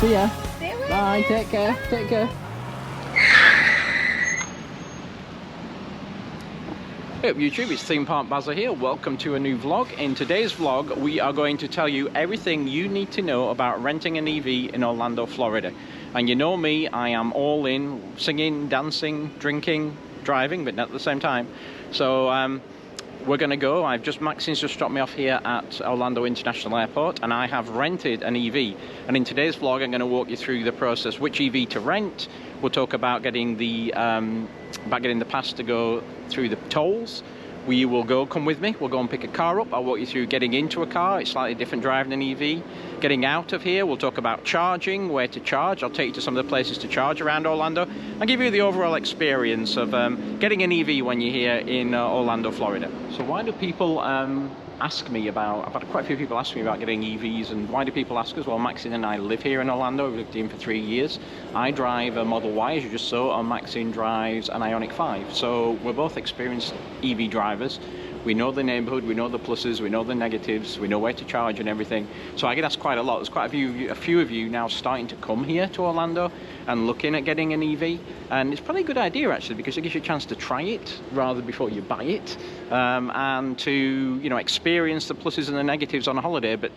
See ya. See you. Bye. Take care. Take care. Hey up YouTube, it's Theme Park Bazza here. Welcome to a new vlog. In today's vlog, we are going to tell you everything you need to know about renting an EV in Orlando, Florida. And you know me, I am all in, singing, dancing, drinking, driving, but not at the same time. So we're going to go. Maxine's just dropped me off here at Orlando International Airport, and I have rented an EV. And in today's vlog, I'm going to walk you through the process, which EV to rent. We'll talk about getting the pass to go through the tolls. We will come with me, we'll go and pick a car up. I'll walk you through getting into a car. It's slightly different driving an EV. Getting out of here, we'll talk about charging, where to charge. I'll take you to some of the places to charge around Orlando and give you the overall experience of getting an EV when you're here in Orlando, Florida. So why do people ask me about, I've had quite a few people ask me about getting EVs, and why do people ask us? Well, Maxine and I live here in Orlando. We've lived here for 3 years. I drive a Model Y, as you just saw, and Maxine drives an Ioniq 5. So we're both experienced EV drivers. We know the neighborhood, we know the pluses, we know the negatives, we know where to charge and everything. So I get asked quite a lot. There's quite a few of you now starting to come here to Orlando and looking at getting an EV. And it's probably a good idea actually, because it gives you a chance to try it rather before you buy it, and to, you know, experience the pluses and the negatives on a holiday. But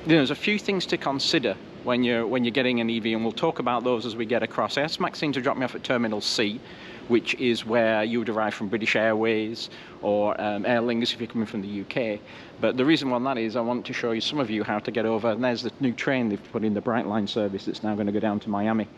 you know, there's a few things to consider when you're getting an EV, and we'll talk about those as we get across. I asked Maxine to drop me off at Terminal C, which is where you would arrive from British Airways or Aer Lingus if you're coming from the UK. But the reason why that is, I want to show you some of you how to get over. And there's the new train they've put in, the Brightline service, that's now going to go down to Miami.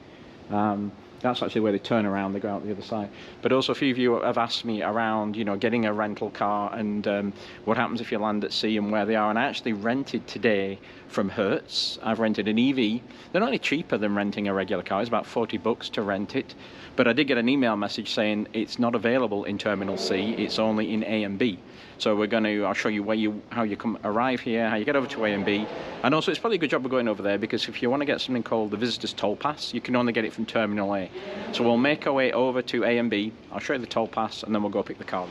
That's actually where they turn around, they go out the other side. But also a few of you have asked me around, you know, getting a rental car and what happens if you land at sea and where they are. And I actually rented today from Hertz. I've rented an EV. They're not any cheaper than renting a regular car. It's about $40 to rent it. But I did get an email message saying it's not available in Terminal C. It's only in A and B. So I'll show you how you arrive here, how you get over to A and B. And also it's probably a good job of going over there, because if you want to get something called the Visitor's Toll Pass, you can only get it from Terminal A. So we'll make our way over to A and B. I'll show you the toll pass and then we'll go pick the car up.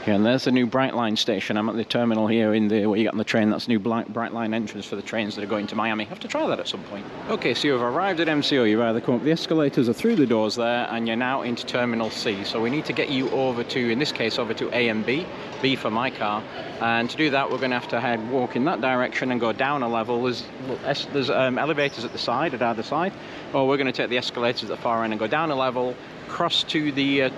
Yeah, and there's the new Brightline station. I'm at the terminal here in where you get on the train. That's the new Brightline entrance for the trains that are going to Miami. I have to try that at some point. Okay, so you've arrived at MCO. You've either come up the escalators or through the doors there, and you're now into Terminal C. So we need to get you over to, in this case, over to A and B. B for my car. And to do that, we're going to have to walk in that direction and go down a level. There's elevators at the side, at either side. Or we're going to take the escalators at the far end and go down a level, cross to the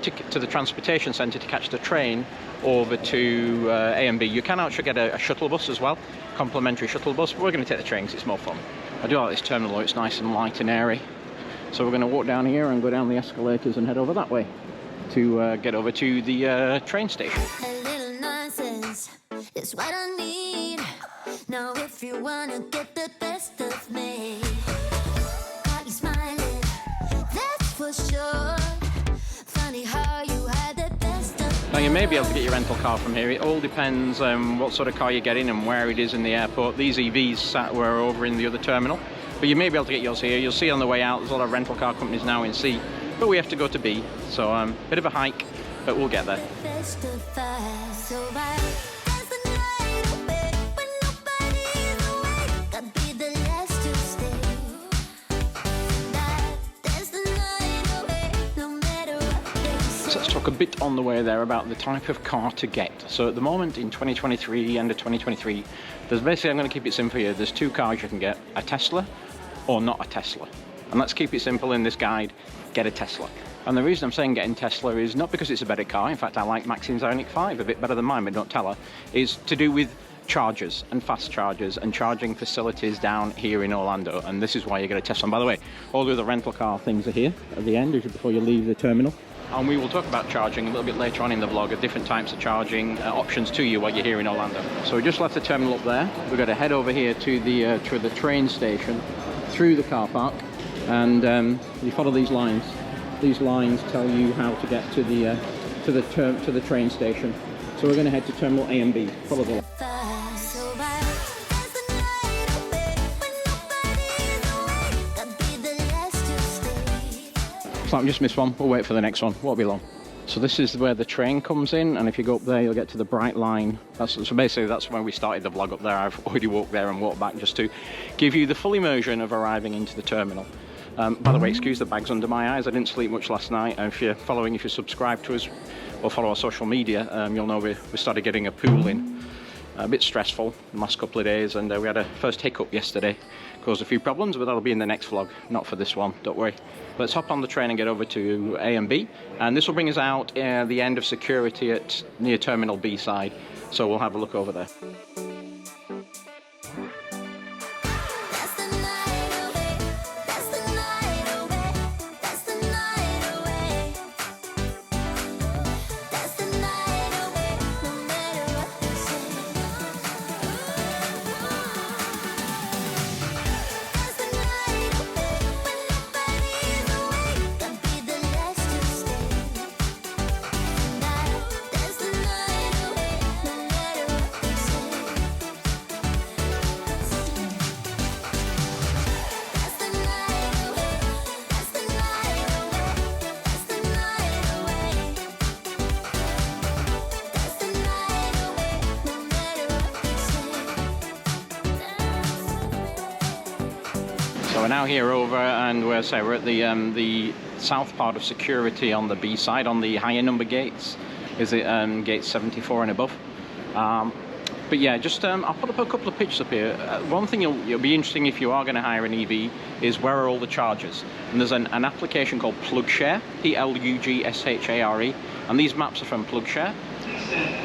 transportation centre to catch the train over to A and B. You can actually get a shuttle bus as well, complimentary shuttle bus, but we're going to take the train because it's more fun. I do like this terminal, it's nice and light and airy. So we're going to walk down here and go down the escalators and head over that way to get over to the train station. A little nonsense is what I need. Now if you want to get the best of me, got you smiling, that's for sure. Funny how you had the best of me. Now you may be able to get your rental car from here. It all depends on what sort of car you're getting and where it is in the airport. These EVs were over in the other terminal, but you may be able to get yours here. You'll see on the way out there's a lot of rental car companies now in C, but we have to go to B, so bit of a hike, but we'll get there. Best of us, so I dance the night away when nobody's awake. I'd be the last to stay. Dance the night away, no matter what they say. So let's talk a bit on the way there about the type of car to get. So at the moment in 2023, end of 2023, there's basically, I'm going to keep it simple here, there's two cars you can get, a Tesla or not a Tesla. And let's keep it simple in this guide, get a Tesla. And the reason I'm saying getting Tesla is not because it's a better car, in fact I like Maxine's Ioniq 5 a bit better than mine, but don't tell her, is to do with chargers and fast chargers and charging facilities down here in Orlando, and this is why you get a Tesla. And by the way, all the other rental car things are here at the end before you leave the terminal. And we will talk about charging a little bit later on in the vlog, of different types of charging options to you while you're here in Orlando. So we just left the terminal up there. We've got to head over here to the train station, through the car park, and you follow these lines. These lines tell you how to get to the train station. So we're going to head to Terminal A and B. Follow the line. So I dance the night away when nobody's awake. I'd be the last to stay. So I've just missed one. We'll wait for the next one. Won't be long. So this is where the train comes in, and if you go up there, you'll get to the bright line. So basically, that's when we started the vlog up there. I've already walked there and walked back just to give you the full immersion of arriving into the terminal. By the way, excuse the bags under my eyes. I didn't sleep much last night. And if you subscribe to us or follow our social media, you'll know we started getting a pool in. A bit stressful the last couple of days, and we had a first hiccup yesterday, caused a few problems, but that'll be in the next vlog, not for this one, don't worry. Let's hop on the train and get over to A and B, and this will bring us out the end of security at near Terminal B side, so we'll have a look over there. So we're now here over, and we're at the south part of security on the B side, on the higher number gates. Is it gate 74 and above? But yeah, just I'll put up a couple of pictures up here. One thing you'll be interesting if you are going to hire an EV is where are all the chargers. And there's an application called PlugShare, PLUGSHARE, and these maps are from PlugShare.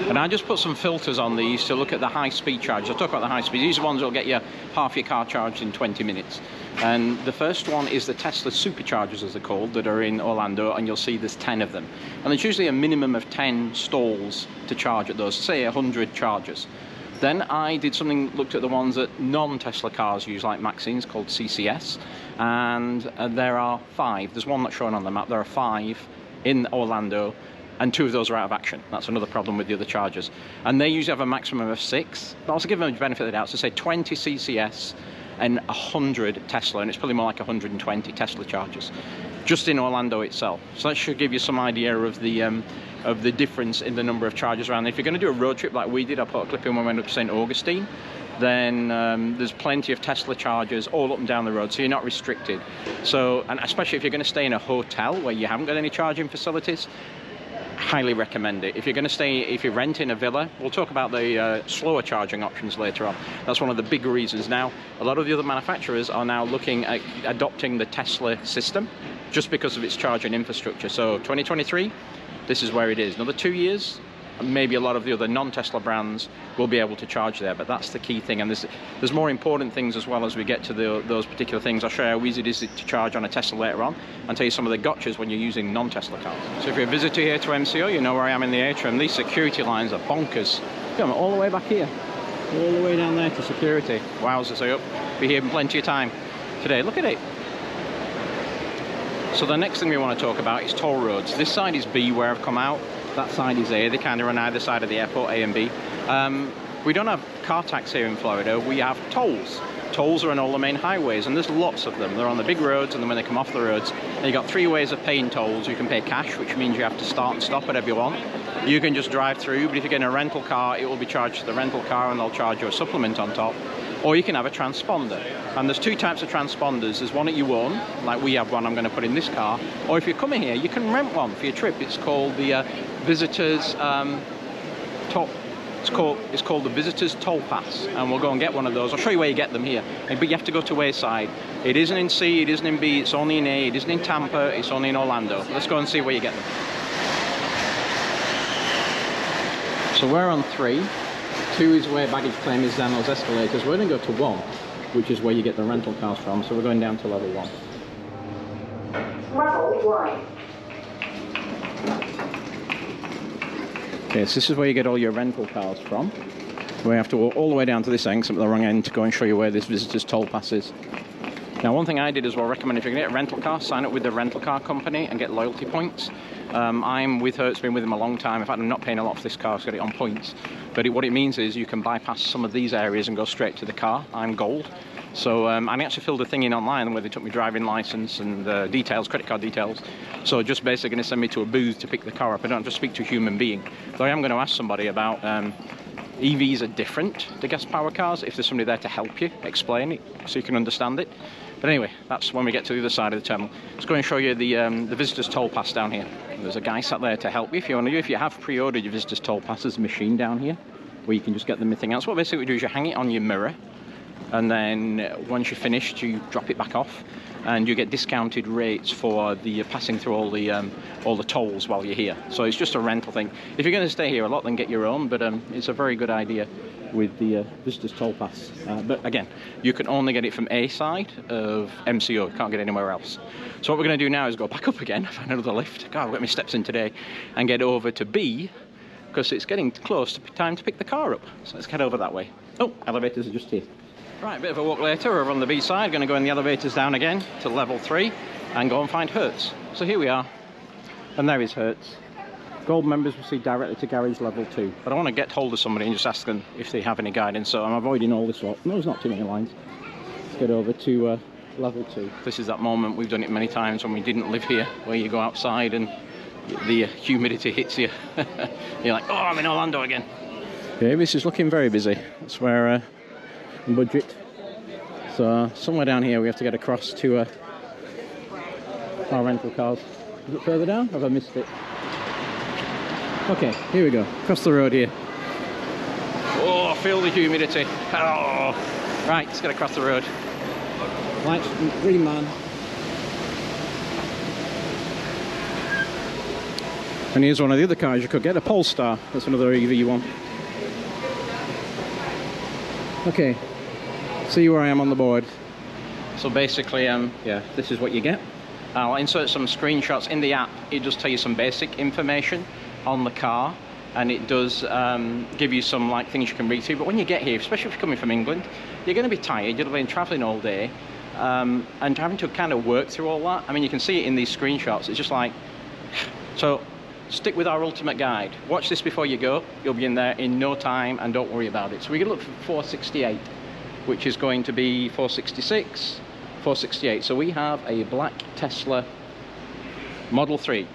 And I just put some filters on these to look at the high-speed chargers. I'll talk about the high speed. These are ones that will get you half your car charged in 20 minutes. And the first one is the Tesla superchargers, as they're called, that are in Orlando, and you'll see there's 10 of them. And there's usually a minimum of 10 stalls to charge at those, say 100 chargers. Then I did something, looked at the ones that non-Tesla cars use, like Maxine's, called CCS, and there are 5. There's one not shown on the map. There are 5 in Orlando, and 2 of those are out of action. That's another problem with the other chargers. And they usually have a maximum of 6. But also give them the benefit of the doubt, so say 20 CCS and 100 Tesla, and it's probably more like 120 Tesla chargers, just in Orlando itself. So that should give you some idea of the difference in the number of chargers around. If you're going to do a road trip like we did, I put a clip in when we went up to St. Augustine, then there's plenty of Tesla chargers all up and down the road, so you're not restricted. So, and especially if you're going to stay in a hotel where you haven't got any charging facilities, highly recommend it. If you're renting a villa, we'll talk about the slower charging options later on. That's one of the big reasons. Now, a lot of the other manufacturers are now looking at adopting the Tesla system just because of its charging infrastructure. So 2023, this is where it is. Another 2 years, maybe a lot of the other non-Tesla brands will be able to charge there, but that's the key thing. And there's more important things as well as we get to those particular things. I'll show you how easy it is to charge on a Tesla later on, and tell you some of the gotchas when you're using non-Tesla cars. So if you're a visitor here to MCO, you know where I am in the atrium. These security lines are bonkers. Come all the way back here, all the way down there to security. Wowzers, I hope be here in plenty of time today. Look at it. So the next thing we want to talk about is toll roads. This side is B, where I've come out. That side is A. They kind of run either side of the airport, A and B. We don't have car tax here in Florida. We have tolls. Tolls are on all the main highways, and there's lots of them. They're on the big roads, and then when they come off the roads, you've got 3 ways of paying tolls. You can pay cash, which means you have to start and stop whatever you want. You can just drive through, but if you're getting a rental car, it will be charged to the rental car, and they'll charge you a supplement on top. Or you can have a transponder. And there's 2 types of transponders. There's one that you own, like we have one I'm going to put in this car. Or if you're coming here, you can rent one for your trip. It's called the Visitors It's called the Visitors Toll Pass, and we'll go and get one of those. I'll show you where you get them here. But you have to go to Wayside. It isn't in C, it isn't in B, it's only in A, it isn't in Tampa, it's only in Orlando. Let's go and see where you get them. So we're on 3. 2 is where baggage claim is down those escalators. We're going to go to 1, which is where you get the rental cars from. So we're going down to level 1. Level 1. Okay, so this is where you get all your rental cars from. We have to walk all the way down to this end, 'cause I'm at the wrong end, to go and show you where this visitor's toll pass is. Now, one thing I did as well, recommend if you're going to get a rental car, sign up with the rental car company and get loyalty points. I'm with Hertz, been with them a long time. In fact, I'm not paying a lot for this car, I've got it on points. But what it means is you can bypass some of these areas and go straight to the car. I'm gold. So I actually filled a thing in online where they took my driving license and details, credit card details. So just basically going to send me to a booth to pick the car up. I don't have to speak to a human being. Though I am going to ask somebody about EVs are different to gas power cars, if there's somebody there to help you explain it so you can understand it. But anyway, that's when we get to the other side of the terminal. Let's go and show you the visitor's toll pass down here. There's a guy sat there to help you if you want to. If you have pre-ordered your visitor's toll pass, there's a machine down here where you can just get them anything else. What basically we do is you hang it on your mirror, and then once you're finished, you drop it back off, and you get discounted rates for the passing through all the tolls while you're here. So it's just a rental thing. If you're going to stay here a lot, then get your own. But it's a very good idea with the visitor's toll pass. But again, you can only get it from A side of MCO. You can't get it anywhere else. So what we're going to do now is go back up again, find another lift. God, I've got my steps in today, and get over to B, because it's getting close to time to pick the car up. So let's head over that way. Oh, elevators are just here. Right, a bit of a walk later, we're on the B side, going to go in the elevators down again to level 3 and go and find Hertz. So here we are, and there is Hertz. Gold members proceed directly to garage level 2. But I want to get hold of somebody and just ask them if they have any guidance, so I'm avoiding all this lot. No, there's not too many lines. Let's get over to level 2. This is that moment, we've done it many times when we didn't live here, where you go outside and the humidity hits you. You're like, oh, I'm in Orlando again. Okay, this is looking very busy. That's where budget. So somewhere down here we have to get across to our rental cars. Is it further down? Have I missed it? Okay, here we go. Across the road here. Oh, feel the humidity. Oh. Right, let's get across the road. Lights, green man. And here's one of the other cars you could get, a Polestar. That's another EV you want. Okay, see where I am on the board. So basically, yeah, this is what you get. I'll insert some screenshots in the app. It does tell you some basic information on the car, and it does give you some things you can read through. But when you get here, especially if you're coming from England, you're going to be tired. You'll have been traveling all day, and having to kind of work through all that. I mean, you can see it in these screenshots. It's just like, so stick with our ultimate guide. Watch this before you go. You'll be in there in no time, and don't worry about it. So we're going to look for 468, which is going to be 466, 468. So we have a black Tesla Model 3.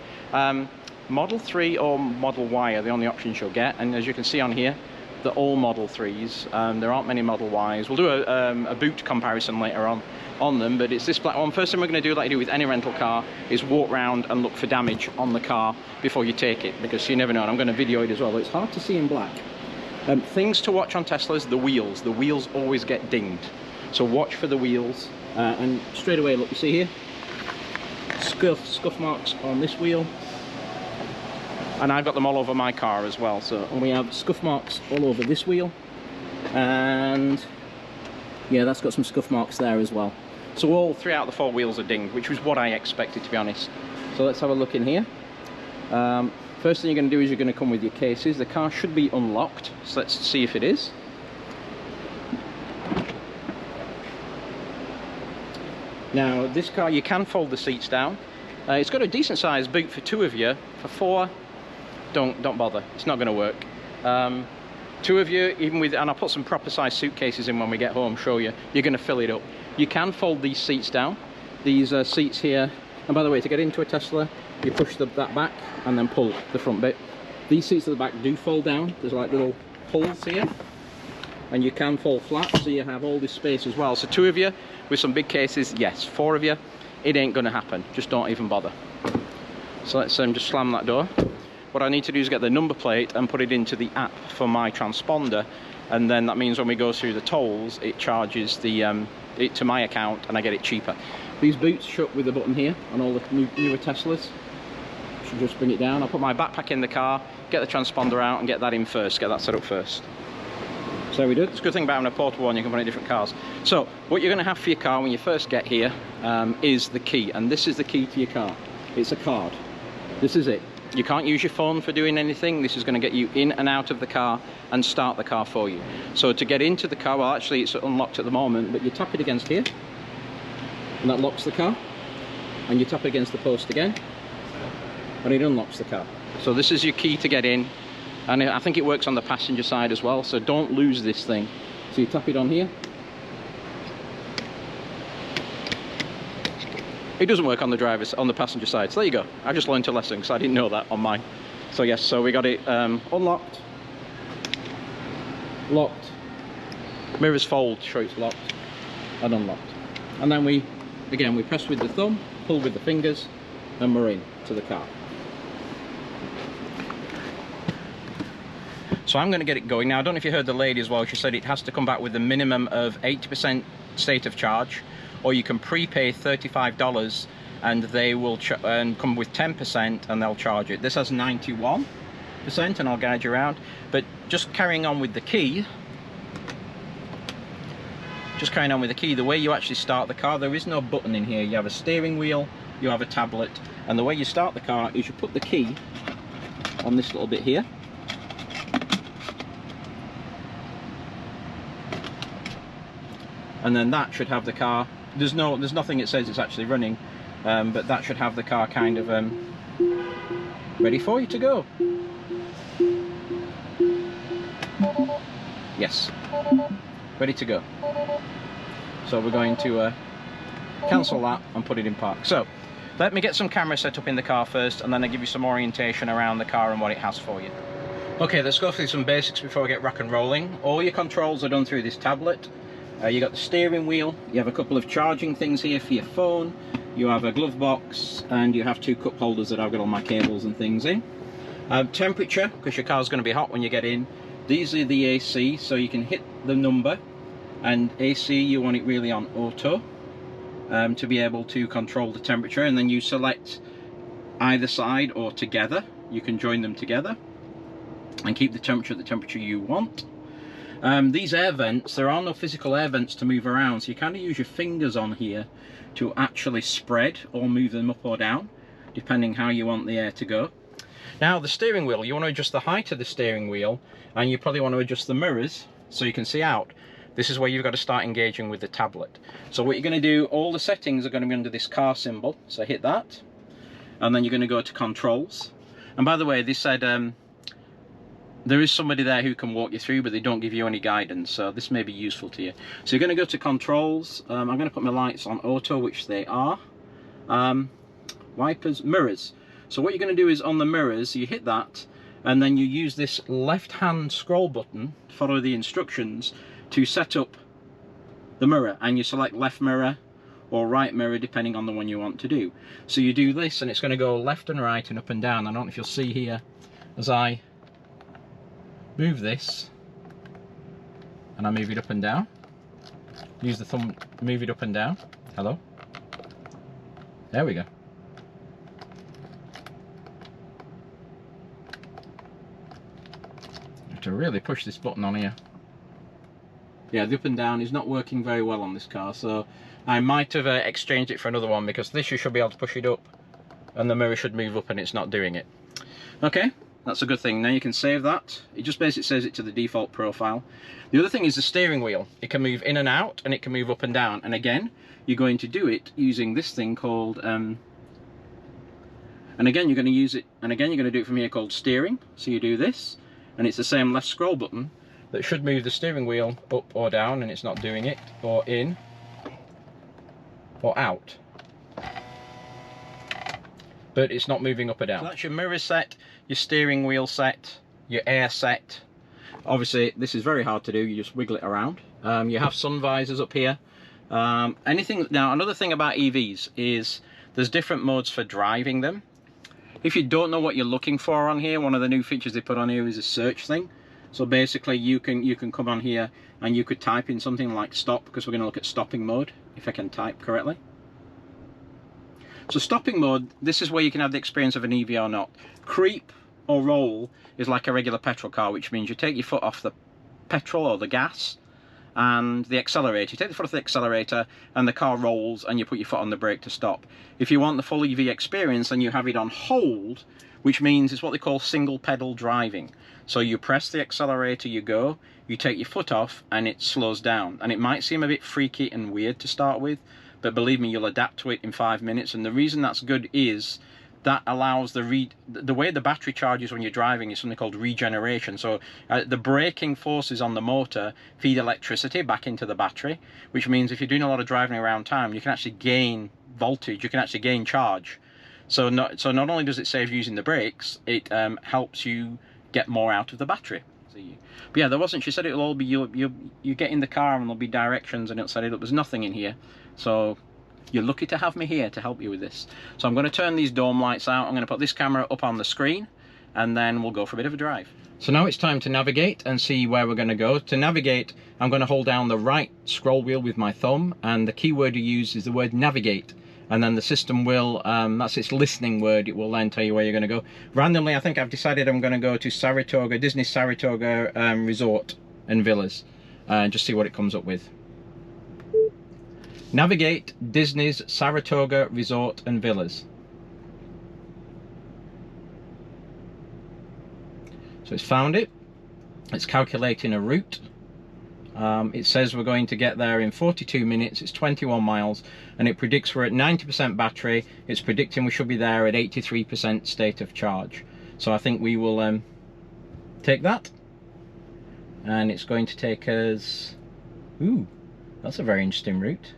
Model 3 or Model Y are the only options you'll get, and as you can see on here, they're all Model 3s. There aren't many Model Ys. We'll do a boot comparison later on them, but it's this black one. First thing we're going to do, like you do with any rental car, is walk around and look for damage on the car before you take it, because you never know, and I'm going to video it as well, but it's hard to see in black. Things to watch on Teslas, the wheels. The wheels always get dinged, so watch for the wheels. And straight away, look, you see here, scuff marks on this wheel. And I've got them all over my car as well. So, and we have scuff marks all over this wheel, and yeah, that's got some scuff marks there as well. So all 3 out of the 4 wheels are dinged, which was what I expected, to be honest. So let's have a look in here. First thing you're going to do is you're going to come with your cases. The car should be unlocked, so let's see if it is. Now this car, you can fold the seats down. It's got a decent sized boot for 2 of you. For 4, don't bother, it's not going to work. 2 of you, even with, and I'll put some proper sized suitcases in when we get home, show you, you're going to fill it up. You can fold these seats down. These seats here, and by the way, to get into a Tesla, you push that back and then pull the front bit. These seats at the back do fold down. There's like little pulls here, and you can fold flat, so you have all this space as well. So 2 of you with some big cases, yes. 4 of you, it ain't going to happen. Just don't even bother. So let's just slam that door. What I need to do is get the number plate and put it into the app for my transponder, and then that means when we go through the tolls, it charges it to my account and I get it cheaper. These boots shut with a button here on all the newer Teslas. Should just bring it down. I'll put my backpack in the car, get the transponder out and get that in first, get that set up first. So we do it. It's a good thing about having a portable one, you can put it in different cars. So what you're going to have for your car when you first get here is the key, and this is the key to your car. It's a card. This is it. You can't use your phone for doing anything. This is going to get you in and out of the car and start the car for you. So to get into the car, well actually it's unlocked at the moment, but you tap it against here and that locks the car, and you tap against the post again and it unlocks the car. So this is your key to get in, and I think it works on the passenger side as well, so don't lose this thing. So you tap it on here. It doesn't work on the passenger side, so there you go. I just learned a lesson because I didn't know that on mine. So yes, so we got it unlocked, locked, mirrors fold, show it's locked, and unlocked. And then we press with the thumb, pull with the fingers, and we're in to the car. So I'm going to get it going now. I don't know if you heard the lady as well. She said it has to come back with a minimum of 80% state of charge, or you can prepay $35 and they will come with 10% and they'll charge it. This has 91%, and I'll guide you around. But just carrying on with the key, the way you actually start the car, there is no button in here. You have a steering wheel, you have a tablet, and the way you start the car is you put the key on this little bit here. And then that should have the car, there's nothing that says it's actually running, but that should have the car kind of ready for you to go. Yes, ready to go. So we're going to cancel that and put it in park. So let me get some cameras set up in the car first, and then I'll give you some orientation around the car and what it has for you. Okay, let's go through some basics before we get rock and rolling. All your controls are done through this tablet. You got the steering wheel, you have a couple of charging things here for your phone, you have a glove box, and you have 2 cup holders that I've got all my cables and things in. Temperature, because your car's going to be hot when you get in. These are the AC, so you can hit the number, and AC you want it really on auto to be able to control the temperature, and then you select either side or together. You can join them together and keep the temperature at the temperature you want. These air vents, there are no physical air vents to move around, so you kind of use your fingers on here to actually spread or move them up or down, depending how you want the air to go. Now the steering wheel, you want to adjust the height of the steering wheel, and you probably want to adjust the mirrors so you can see out. This is where you've got to start engaging with the tablet. So what you're going to do, all the settings are going to be under this car symbol, so hit that, and then you're going to go to controls. And by the way, they said there is somebody there who can walk you through, but they don't give you any guidance, so this may be useful to you. So you're going to go to controls. I'm going to put my lights on auto, which they are. Wipers, mirrors. So what you're going to do is on the mirrors, you hit that, and then you use this left hand scroll button, follow the instructions, to set up the mirror, and you select left mirror or right mirror depending on the one you want to do. So you do this and it's going to go left and right and up and down. I don't know if you'll see here as I move this and I move it up and down. Use the thumb, move it up and down. Hello. There we go. I have to really push this button on here. Yeah, the up and down is not working very well on this car, so I might have exchanged it for another one, because this you should be able to push it up and the mirror should move up and it's not doing it. Okay, that's a good thing. Now you can save that. It just basically saves it to the default profile. The other thing is the steering wheel. It can move in and out and it can move up and down, and again you're going to do it using this thing called and again you're going to use it, and again you're going to do it from here, called steering. So you do this and it's the same left scroll button that should move the steering wheel up or down, and it's not doing it, or in or out, but it's not moving up or down. So that's your mirror set, your steering wheel set, your air set. Obviously this is very hard to do, you just wiggle it around. You have sun visors up here. Anything. Now another thing about EVs is there's different modes for driving them. If you don't know what you're looking for on here, one of the new features they put on here is a search thing. So basically you can come on here and you could type in something like stop, because we're going to look at stopping mode, if I can type correctly. So stopping mode, this is where you can have the experience of an EV or not. Creep or roll is like a regular petrol car, which means you take your foot off the petrol or the gas and the accelerator. You take the foot off the accelerator and the car rolls and you put your foot on the brake to stop. If you want the full EV experience, then you have it on hold, which means it's what they call single pedal driving. So you press the accelerator, you go, you take your foot off and it slows down. And it might seem a bit freaky and weird to start with, but believe me, you'll adapt to it in 5 minutes. And the reason that's good is that allows the way the battery charges when you're driving is something called regeneration. So the braking forces on the motor feed electricity back into the battery, which means if you're doing a lot of driving around town, you can actually gain voltage, you can actually gain charge. So not only does it save using the brakes, it helps you get more out of the battery. But yeah, there wasn't, she said it'll all be, you get in the car and there'll be directions and it'll set it up. There's nothing in here. So you're lucky to have me here to help you with this. So I'm going to turn these dome lights out. I'm going to put this camera up on the screen and then we'll go for a bit of a drive. So now it's time to navigate and see where we're going to go. To navigate, I'm going to hold down the right scroll wheel with my thumb, and the keyword you use is the word navigate. And then the system will, that's its listening word, it will then tell you where you're going to go. Randomly, I think I've decided I'm going to go to Saratoga, Disney Saratoga Resort and Villas, and just see what it comes up with. Navigate Disney's Saratoga Resort and Villas. So it's found it, it's calculating a route. It says we're going to get there in 42 minutes, it's 21 miles, and it predicts we're at 90% battery. It's predicting we should be there at 83% state of charge. So I think we will take that, and it's going to take us, ooh, that's a very interesting route.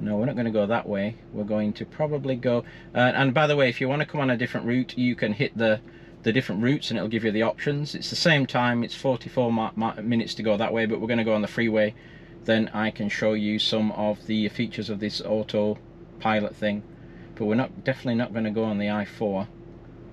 No, we're not going to go that way. We're going to probably go, and by the way, if you want to come on a different route, you can hit the different routes and it'll give you the options. It's the same time, it's 44 minutes to go that way, but we're going to go on the freeway. Then I can show you some of the features of this autopilot thing, but we're definitely not going to go on the I-4.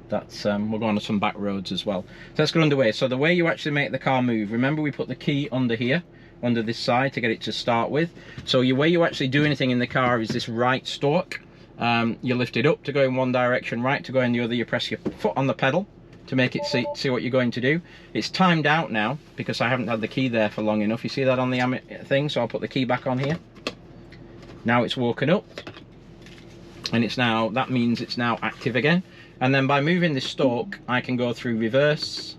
That's we'll go on some back roads as well. So let's get underway. So the way you actually make the car move, remember we put the key under here, under this side to get it to start with. So the way you actually do anything in the car is this right stalk. You lift it up to go in one direction, right to go in the other. You press your foot on the pedal to make it see what you're going to do. It's timed out now because I haven't had the key there for long enough. You see that on the thing? So I'll put the key back on here. Now it's woken up, and it's now, that means it's now active again. And then by moving this stalk, I can go through reverse,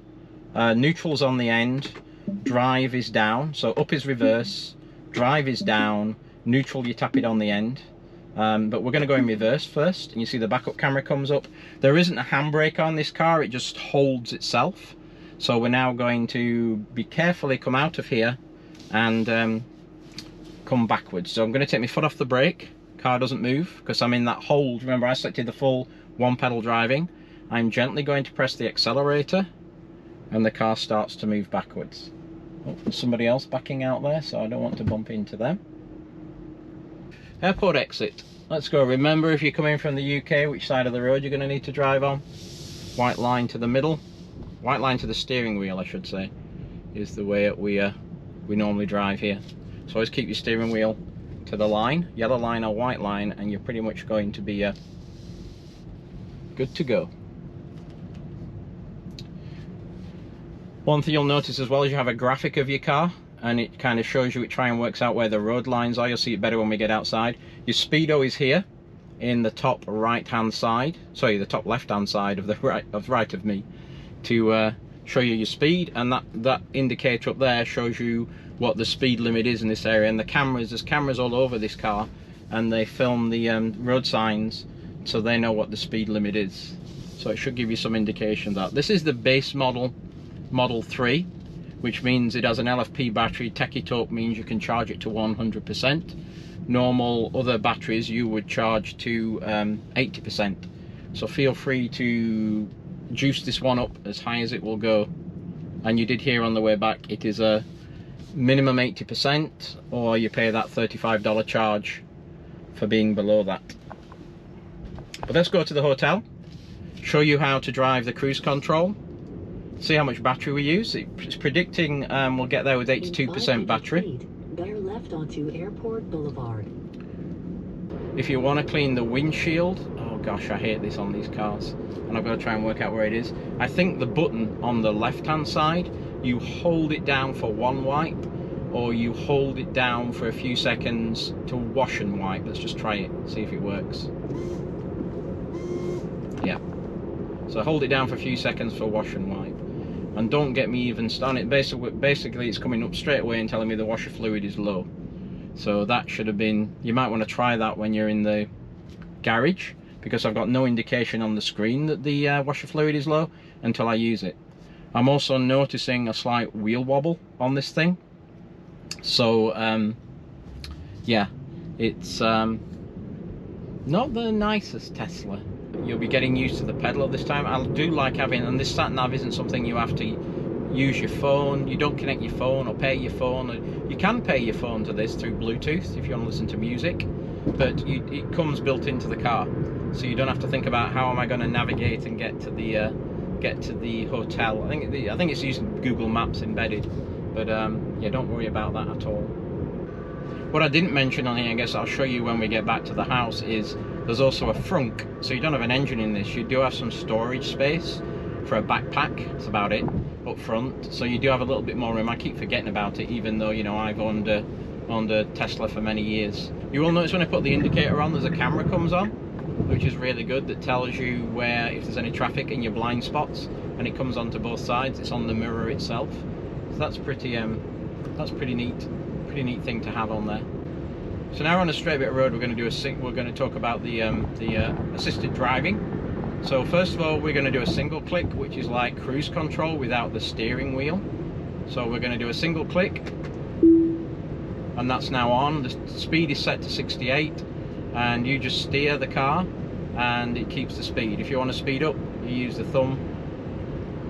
neutral's on the end, drive is down, so up is reverse, drive is down, neutral you tap it on the end. But we're going to go in reverse first, and you see the backup camera comes up. There isn't a handbrake on this car, it just holds itself. So we're now going to be carefully come out of here and come backwards. So I'm going to take my foot off the brake, car doesn't move because I'm in that hold. Remember, I selected the full one pedal driving. I'm gently going to press the accelerator and the car starts to move backwards. Oh, there's somebody else backing out there, so I don't want to bump into them. Airport exit. Let's go. Remember, if you're coming from the UK, which side of the road you're going to need to drive on. White line to the middle. White line to the steering wheel, I should say, is the way we normally drive here. So always keep your steering wheel to the line, yellow line or white line, and you're pretty much going to be good to go. One thing you'll notice as well is you have a graphic of your car, and it kind of shows you, it try and works out where the road lines are. You'll see it better when we get outside. Your speedo is here in the top right hand side, sorry, the top left hand side of the right of me, to show you your speed, and that indicator up there shows you what the speed limit is in this area. And the cameras, there's cameras all over this car, and they film the road signs so they know what the speed limit is. So it should give you some indication that this is the base model, Model 3, which means it has an LFP battery. Techie Talk means you can charge it to 100%. Normal other batteries you would charge to 80%. So feel free to juice this one up as high as it will go. And you did hear on the way back, it is a minimum 80%, or you pay that $35 charge for being below that. But let's go to the hotel, show you how to drive the cruise control, see how much battery we use. It's predicting we'll get there with 82% battery. Bear left onto Airport Boulevard. If you want to clean the windshield, oh gosh, I hate this on these cars, and I've got to try and work out where it is. I think the button on the left hand side, you hold it down for one wipe, or you hold it down for a few seconds to wash and wipe. Let's just try it, see if it works. Yeah, so hold it down for a few seconds for wash and wipe. And don't get me even started. Basically it's coming up straight away and telling me the washer fluid is low. So that should have been, you might want to try that when you're in the garage, because I've got no indication on the screen that the washer fluid is low until I use it. I'm also noticing a slight wheel wobble on this thing. So yeah, it's not the nicest Tesla. You'll be getting used to the pedal this time. I do like having, and this sat nav isn't something you have to use your phone. You don't connect your phone or pay your phone. You can pay your phone to this through Bluetooth if you want to listen to music, but it comes built into the car, so you don't have to think about how am I going to navigate and get to the hotel. I think it's using Google Maps embedded, but yeah, don't worry about that at all. What I didn't mention on here, I guess I'll show you when we get back to the house, is there's also a frunk. So you don't have an engine in this, you do have some storage space for a backpack. That's about it up front. So you do have a little bit more room. I keep forgetting about it, even though, you know, I've owned a Tesla for many years. You will notice when I put the indicator on, there's a camera comes on, which is really good, that tells you where, if there's any traffic in your blind spots, and it comes onto both sides. It's on the mirror itself, so that's pretty neat thing to have on there. So now we're on a straight bit of road. We're going to talk about the assisted driving. So first of all, we're going to do a single click, which is like cruise control without the steering wheel. So we're going to do a single click, and that's now on. The speed is set to 68, and you just steer the car and it keeps the speed. If you want to speed up, you use the thumb,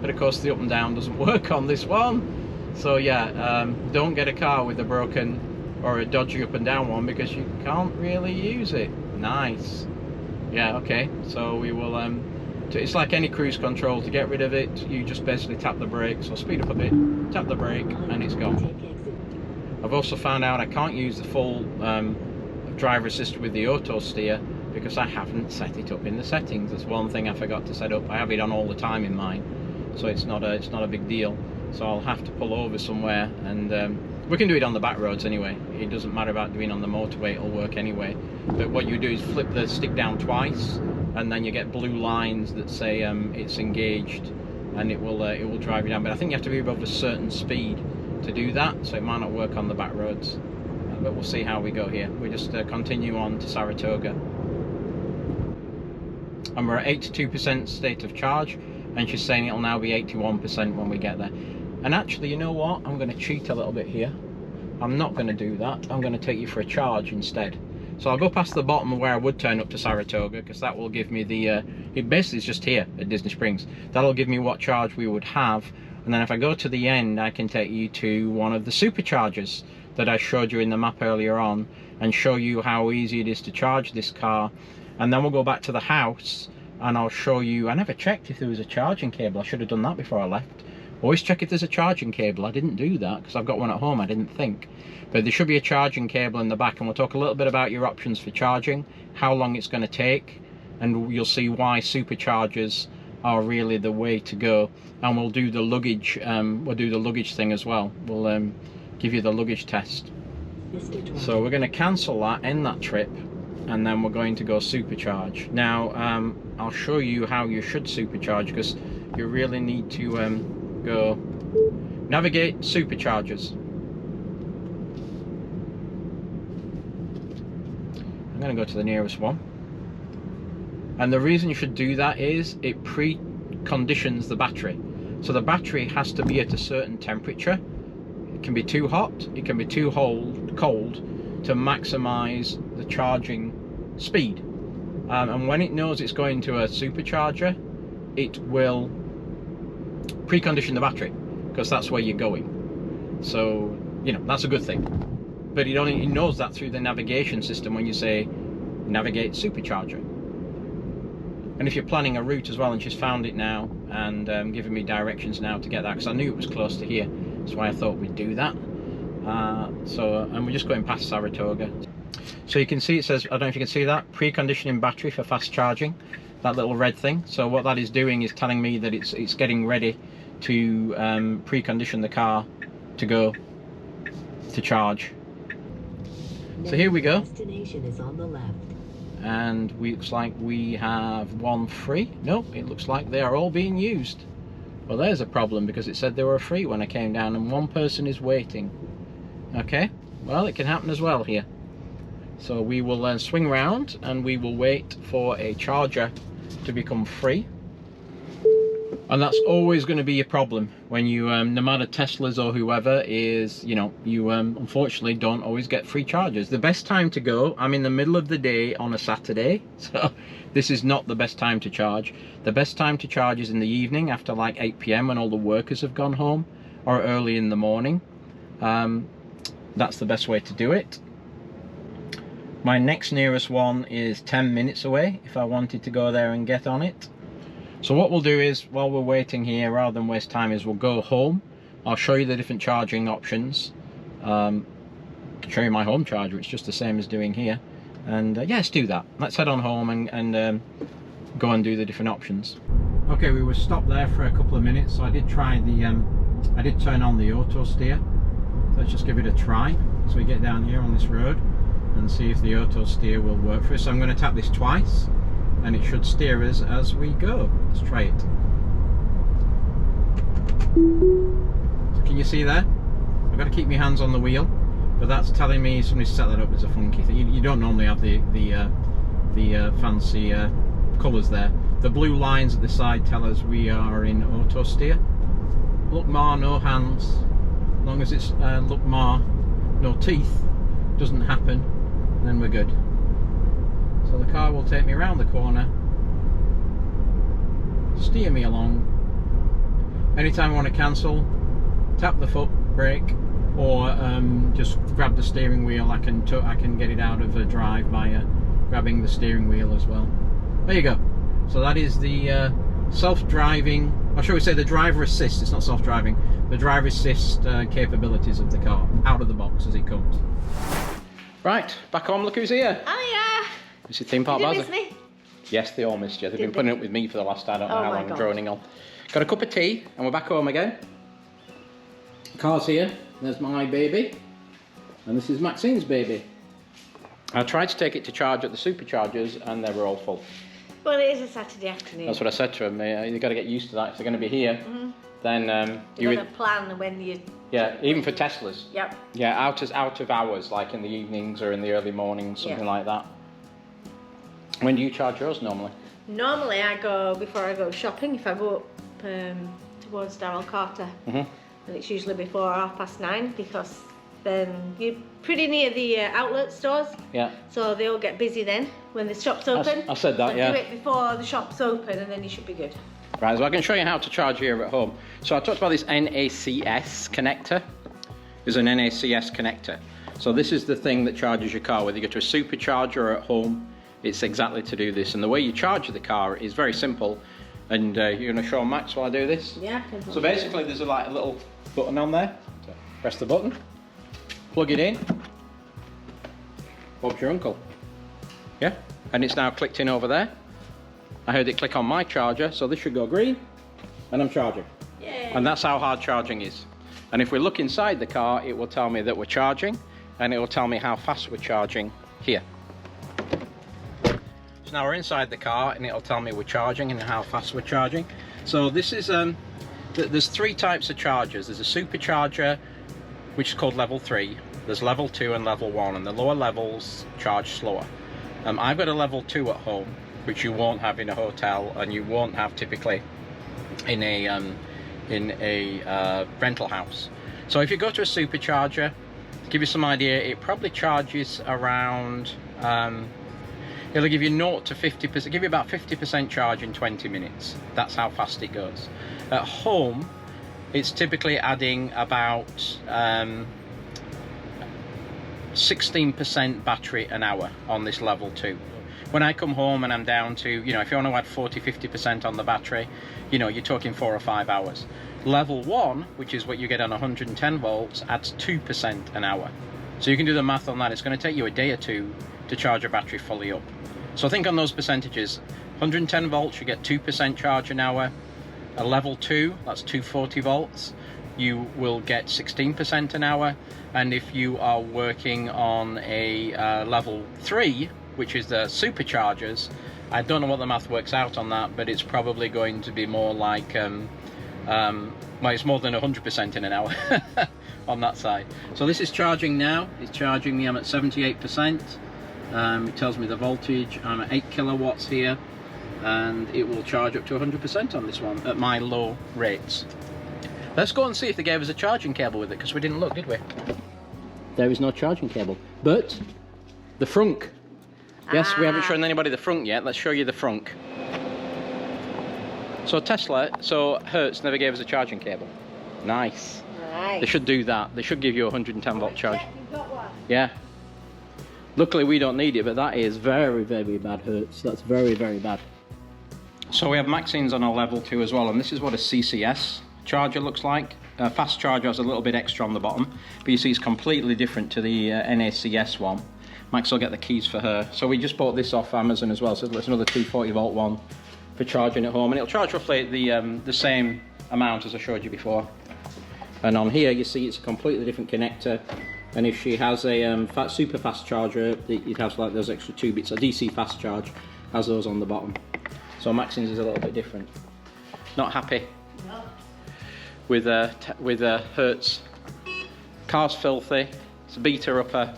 but of course the up and down doesn't work on this one. So yeah, don't get a car with a broken or a dodgy up and down one, because you can't really use it. Nice. Yeah, okay, so we will it's like any cruise control. To get rid of it, you just basically tap the brakes, or speed up a bit, tap the brake, and it's gone. I've also found out I can't use the full driver assist with the auto steer, because I haven't set it up in the settings. That's one thing I forgot to set up. I have it on all the time in mine, so it's not a big deal. So I'll have to pull over somewhere, and we can do it on the back roads anyway. It doesn't matter about doing on the motorway, it'll work anyway. But what you do is flip the stick down twice, and then you get blue lines that say it's engaged, and it will drive you down. But I think you have to be above a certain speed to do that, so it might not work on the back roads. But we'll see how we go here. We just continue on to Saratoga, and we're at 82% state of charge, and she's saying it'll now be 81% when we get there. And actually, you know what? I'm going to cheat a little bit here. I'm not going to do that. I'm going to take you for a charge instead. So I'll go past the bottom of where I would turn up to Saratoga, because that will give me the, it basically is just here at Disney Springs. That'll give me what charge we would have. And then if I go to the end, I can take you to one of the superchargers that I showed you in the map earlier on, and show you how easy it is to charge this car. And then we'll go back to the house, and I'll show you, I never checked if there was a charging cable. I should have done that before I left. Always check if there's a charging cable. I didn't do that because I've got one at home. I didn't think, but there should be a charging cable in the back, and we'll talk a little bit about your options for charging, how long it's going to take, and you'll see why superchargers are really the way to go. And we'll do the luggage. We'll do the luggage thing as well. We'll give you the luggage test. So we're going to cancel that, end that trip, and then we're going to go supercharge. Now I'll show you how you should supercharge, because you really need to go navigate superchargers. I'm going to go to the nearest one, and the reason you should do that is it preconditions the battery. So the battery has to be at a certain temperature. It can be too hot, it can be too cold, to maximize the charging speed. And when it knows it's going to a supercharger, it will precondition the battery, because that's where you're going. So, you know, that's a good thing. But it knows that through the navigation system when you say navigate supercharger. And if you're planning a route as well, and she's found it now and giving me directions now to get that, because I knew it was close to here, that's why I thought we'd do that. And we're just going past Saratoga. So you can see it says, I don't know if you can see that, preconditioning battery for fast charging, that little red thing. So what that is doing is telling me that it's getting ready to precondition the car to go to charge. So here we go. Destination is on the left. And looks like we have one free. Nope, it looks like they are all being used. Well, there's a problem, because it said they were free when I came down, and one person is waiting. Okay, Well, it can happen as well here. So we will swing round and we will wait for a charger to become free. And that's always going to be a problem when you, no matter Teslas or whoever, is, you know, you unfortunately don't always get free chargers. The best time to go, I'm in the middle of the day on a Saturday, so this is not the best time to charge. The best time to charge is in the evening after like 8 PM when all the workers have gone home, or early in the morning. That's the best way to do it. My next nearest one is 10 minutes away if I wanted to go there and get on it. So what we'll do is, while we're waiting here, rather than waste time, is we'll go home. I'll show you the different charging options. I can show you my home charger, it's just the same as doing here. And yeah, let's do that. Let's head on home and go and do the different options. Okay, we were stopped there for a couple of minutes, so I did try the, I did turn on the auto steer. So let's just give it a try. So we get down here on this road and see if the auto steer will work for us. So I'm going to tap this twice, and it should steer us as we go. Let's try it. So can you see there? I've got to keep my hands on the wheel, but that's telling me somebody set that up as a funky thing. You don't normally have the fancy colours there. The blue lines at the side tell us we are in auto steer. Look ma, no hands. As long as it's look ma, no teeth, doesn't happen, then we're good. So the car will take me around the corner, steer me along. Anytime I want to cancel, tap the foot brake, or just grab the steering wheel. I can get it out of drive by grabbing the steering wheel as well. There you go. So that is the self-driving, or shall we say the driver assist, it's not self-driving, the driver assist capabilities of the car, out of the box as it comes. Right, back home, look who's here. Oh yeah. This is Theme Park Did you Baza. miss me? Yes, they all missed you. They've been putting up with me for the last, I don't know how long, God. droning on. Got a cup of tea, and we're back home again. The car's here. There's my baby. And this is Maxine's baby. I tried to take it to charge at the superchargers, and they were all full. Well, it is a Saturday afternoon. That's what I said to them. You've got to get used to that. If they're going to be here, then You've got to plan when you... Yeah, even for Teslas. Yep. Yeah, out of hours, like in the evenings or in the early mornings, something like that. When do you charge yours normally? Normally I go, before I go shopping, if I go up towards Darrell Carter, and it's usually before 9:30, because then you're pretty near the outlet stores. Yeah. So they all get busy then, when the shop's open. I said that, so yeah. do it before the shop's open and then you should be good. Right, so I can show you how to charge here at home. So I talked about this NACS connector. There's an NACS connector. So this is the thing that charges your car, whether you go to a supercharger or at home, it's exactly to do this. And the way you charge the car is very simple. And you're going to show Max while I do this? Yeah. So basically there's a little button on there. So press the button, plug it in. Bob's your uncle. Yeah, and it's now clicked in over there. I heard it click on my charger, so this should go green, and I'm charging. Yay. And that's how hard charging is. And if we look inside the car, it will tell me that we're charging, and it will tell me how fast we're charging here. So now we're inside the car, and it'll tell me we're charging and how fast we're charging. So this is, there's three types of chargers. There's a supercharger, which is called level 3. There's level 2 and level 1, and the lower levels charge slower. I've got a level 2 at home, which you won't have in a hotel, and you won't have typically in a rental house. So if you go to a supercharger, to give you some idea, it probably charges around, it'll give you 0 to 50%, give you about 50% charge in 20 minutes. That's how fast it goes. At home, it's typically adding about 16% battery an hour on this level 2. When I come home and I'm down to, you know, if you want to add 40-50% on the battery, you know, you're talking 4 or 5 hours. Level 1, which is what you get on 110 volts, adds 2% an hour. So you can do the math on that. It's going to take you a day or two to charge a battery fully up. So think on those percentages. 110 volts, you get 2% charge an hour. A level 2, that's 240 volts, you will get 16% an hour. And if you are working on a level 3, which is the superchargers, I don't know what the math works out on that, but it's probably going to be more like Well, it's more than 100% in an hour on that side. So this is charging now. It's charging me. I'm at 78%. It tells me the voltage. I'm at 8 kilowatts here, and it will charge up to 100% on this one at my low rates. Let's go and see if they gave us a charging cable with it, because we didn't look, did we? There is no charging cable, but the frunk. Yes, we haven't shown anybody the frunk yet. Let's show you the frunk. So Hertz never gave us a charging cable. Nice. They should do that. They should give you a 110 volt charge. You've got one. Yeah. Luckily we don't need it, but that is very, very bad, Hertz. That's very, very bad. So we have Maxines on our level 2 as well, and this is what a CCS charger looks like. Fast charger has a little bit extra on the bottom, but you see it's completely different to the NACS one. Max will get the keys for her. So we just bought this off Amazon as well, so there's another 240 volt one for charging at home, and it'll charge roughly the same amount as I showed you before. And on here you see it's a completely different connector, and if she has a super fast charger, it has like those extra 2 bits. A DC fast charge has those on the bottom. So Maxine's is a little bit different. Not happy with Hertz. Car's filthy. It's a beater upper.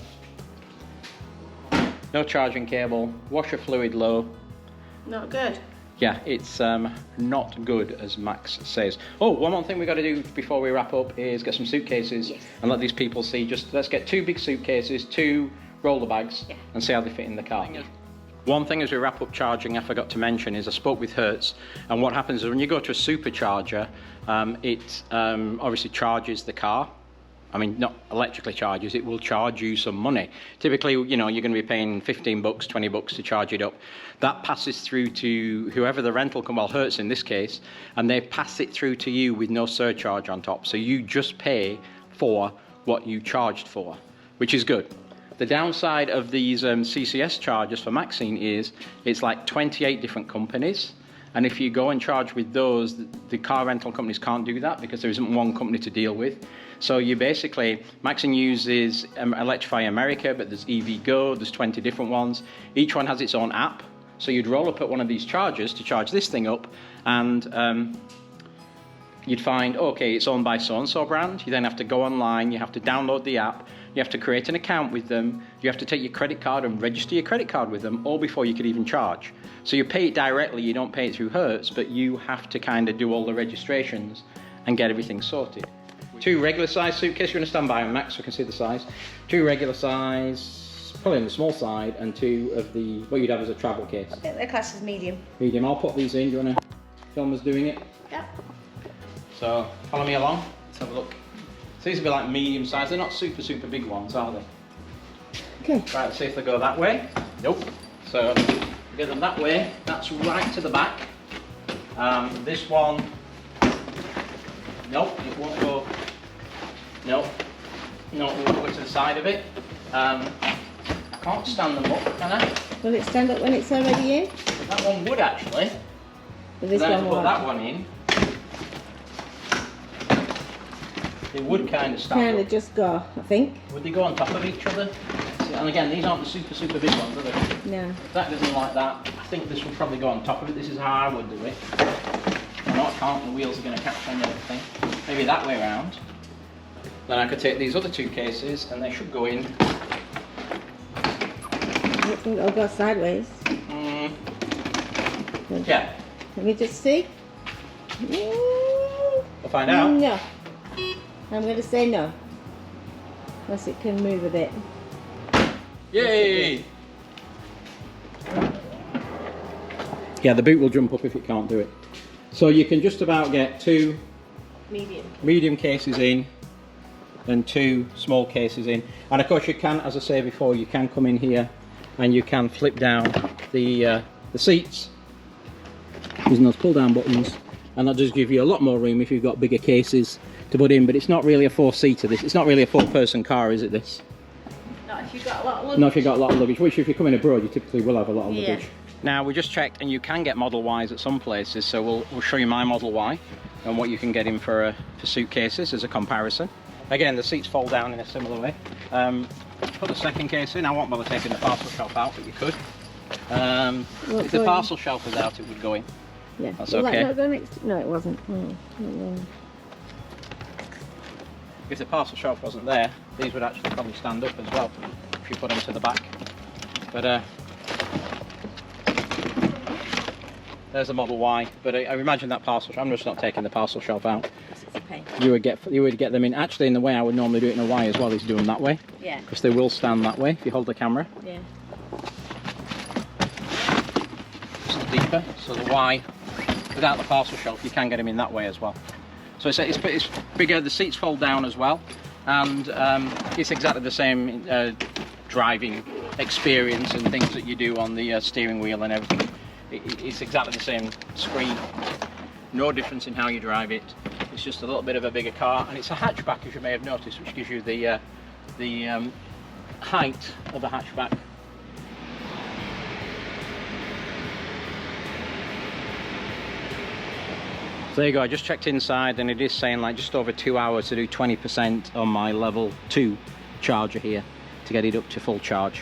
No charging cable. Washer fluid low. Not good. Yeah, it's not good, as Max says. Oh, one more thing we got to do before we wrap up is get some suitcases and let these people see. Just let's get 2 big suitcases, 2 roller bags, and see how they fit in the car. One thing as we wrap up charging I forgot to mention is I spoke with Hertz, and what happens is when you go to a supercharger, it obviously charges the car. I mean, not electrically charges, it will charge you some money. Typically, you know, you're going to be paying 15 bucks, 20 bucks to charge it up. That passes through to whoever the rental company, well, Hertz in this case, and they pass it through to you with no surcharge on top. So you just pay for what you charged for, which is good. The downside of these CCS chargers for Maxine is it's like 28 different companies. And if you go and charge with those, the car rental companies can't do that because there isn't one company to deal with. So you basically, Maxine uses Electrify America, but there's EVgo, there's 20 different ones. Each one has its own app. So you'd roll up at one of these chargers to charge this thing up, and you'd find, okay, it's owned by so-and-so brand. You then have to go online, you have to download the app, you have to create an account with them, you have to take your credit card and register your credit card with them, all before you could even charge. So you pay it directly, you don't pay it through Hertz, but you have to kind of do all the registrations and get everything sorted. 2 regular size suitcases, you're going to stand by them, Max, so we can see the size. 2 regular size, probably on the small side, and 2 of the, what you'd have as a travel case. I think their class is medium. Medium, I'll put these in, do you want to film us doing it? Yep. So, follow me along, let's have a look. So these will be like medium size, they're not super, super big ones, are they? Okay. Right, let's see if they go that way. Nope. So, get them that way, that's right to the back. This one, nope, it won't go, nope, no, it won't go to the side of it. I can't stand them up, can I? Will it stand up when it's already in? That one would actually. But this Then one to put won't. that one in, they would kind of stand Kind up. of just go, I think. Would they go on top of each other? And again, these aren't the super, super big ones, are they? No. If that doesn't like that, I think this will probably go on top of it. This is how I would do it. No, I can't, the wheels are going to catch on everything. Maybe that way around. Then I could take these other 2 cases and they should go in. It'll go sideways. Yeah. Let me just see. We'll find out. No. I'm going to say no. Unless it can move a bit. Yay! Yeah, the boot will jump up if it can't do it. So you can just about get 2 medium cases in and 2 small cases in. And of course you can, as I say before, you can come in here and you can flip down the seats using those pull down buttons, and that does give you a lot more room if you've got bigger cases to put in. But it's not really a 4-seater, this. It's not really a 4-person car, is it, this? Not if you've got a lot of luggage. Not if you've got a lot of luggage, which if you're coming abroad you typically will have a lot of Yeah. luggage. Now we just checked and you can get Model Ys at some places, so we'll show you my Model Y and what you can get in for suitcases as a comparison. Again, the seats fold down in a similar way. Put the second case in. I won't bother taking the parcel shelf out, but you could. If the parcel shelf was out, it would go in. Yeah. That's Will okay. that not go next? No, it wasn't. Oh. If the parcel shelf wasn't there, these would actually probably stand up as well if you put them to the back. But there's the Model Y. But I imagine that parcel shelf. I'm just not taking the parcel shelf out. It's a pain. You would get them in. Actually, in the way I would normally do it in a Y as well is do them that way. Yeah. Because they will stand that way if you hold the camera. Yeah. This is deeper, so the Y, without the parcel shelf, you can get them in that way as well. So it's bigger, the seats fold down as well, and it's exactly the same driving experience and things that you do on the steering wheel and everything. It's exactly the same screen, no difference in how you drive it. It's just a little bit of a bigger car, and it's a hatchback, as you may have noticed, which gives you the height of the hatchback. So there you go, I just checked inside and it is saying like just over 2 hours to do 20% on my level 2 charger here to get it up to full charge.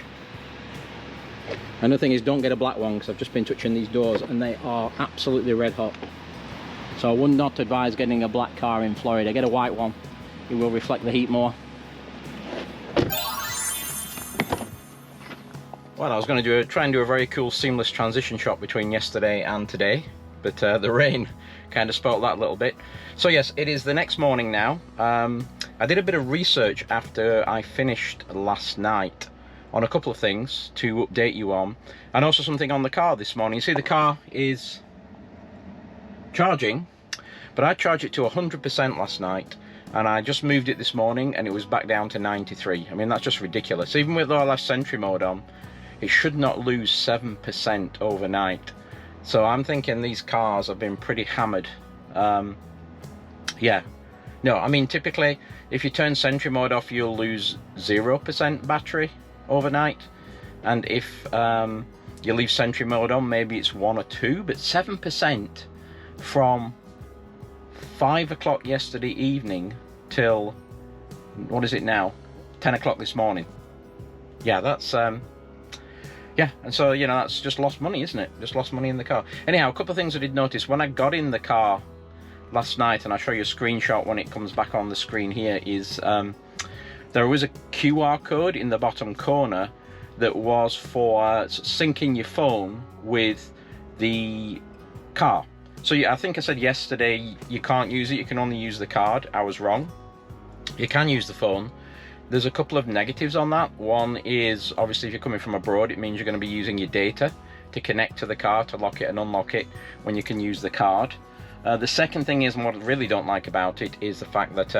Another thing is, don't get a black one, because I've just been touching these doors and they are absolutely red hot. So I would not advise getting a black car in Florida. Get a white one, it will reflect the heat more. Well, I was going to try and do a very cool seamless transition shot between yesterday and today, but the rain kind of spoiled that a little bit. So yes, it is the next morning now. I did a bit of research after I finished last night on a couple of things to update you on, and also something on the car this morning. You see the car is charging, but I charged it to 100% last night, and I just moved it this morning and it was back down to 93. I mean, that's just ridiculous. Even with our last Sentry mode on, it should not lose 7% overnight. So I'm thinking these cars have been pretty hammered. Yeah, no, I mean, typically if you turn Sentry mode off, you'll lose 0% battery overnight, and if you leave Sentry mode on, maybe it's 1 or 2, but 7% from 5 o'clock yesterday evening till, what is it now, 10 o'clock this morning. Yeah, that's yeah, and so, you know, that's just lost money, isn't it? Just lost money in the car. Anyhow, a couple of things I did notice when I got in the car last night, and I'll show you a screenshot when it comes back on the screen here, is there was a QR code in the bottom corner that was for syncing your phone with the car. So yeah, I think I said yesterday you can't use it, you can only use the card. I was wrong. You can use the phone. There's a couple of negatives on that. One is, obviously, if you're coming from abroad, it means you're going to be using your data to connect to the car, to lock it and unlock it when you can use the card. The second thing is, and what I really don't like about it, is the fact that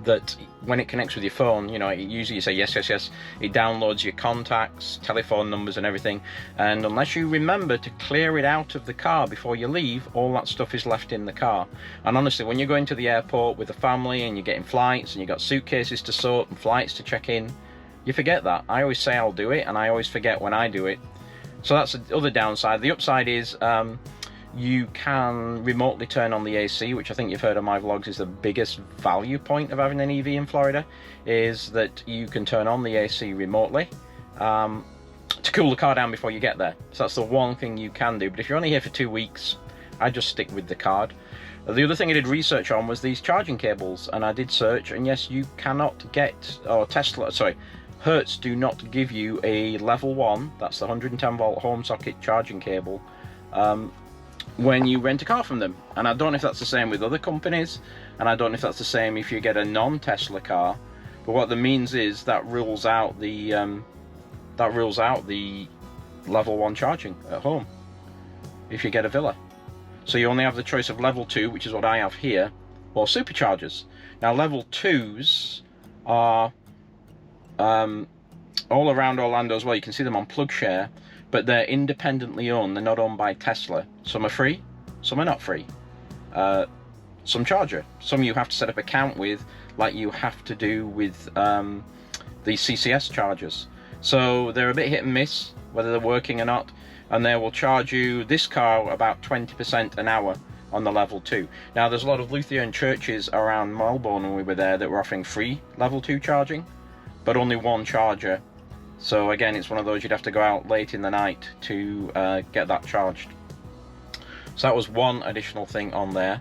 that when it connects with your phone, you know, usually you say yes, yes, yes, it downloads your contacts, telephone numbers and everything, and unless you remember to clear it out of the car before you leave, all that stuff is left in the car. And honestly, when you're going to the airport with a family and you're getting flights and you've got suitcases to sort and flights to check in, you forget that. I always say I'll do it, and I always forget when I do it. So that's the other downside. The upside is you can remotely turn on the AC, which I think you've heard on my vlogs is the biggest value point of having an EV in Florida, is that you can turn on the AC remotely to cool the car down before you get there. So that's the one thing you can do. But if you're only here for 2 weeks, I just stick with the card. The other thing I did research on was these charging cables, and I did search, and yes, you cannot get, or Hertz do not give you a level 1, that's the 110 volt home socket charging cable, when you rent a car from them. And I don't know if that's the same with other companies, and I don't know if that's the same if you get a non-Tesla car, but what that means is that rules out the level 1 charging at home if you get a villa. So you only have the choice of level 2, which is what I have here, or superchargers. Now level 2s are all around Orlando as well. You can see them on PlugShare, but they're independently owned. They're not owned by Tesla. Some are free, some are not free. Some charger. Some you have to set up an account with, like you have to do with the CCS chargers. So they're a bit hit and miss, whether they're working or not, and they will charge you, this car, about 20% an hour on the level 2. Now there's a lot of Lutheran churches around Melbourne when we were there that were offering free level 2 charging, but only one charger. So again, it's one of those you'd have to go out late in the night to get that charged. So that was one additional thing on there.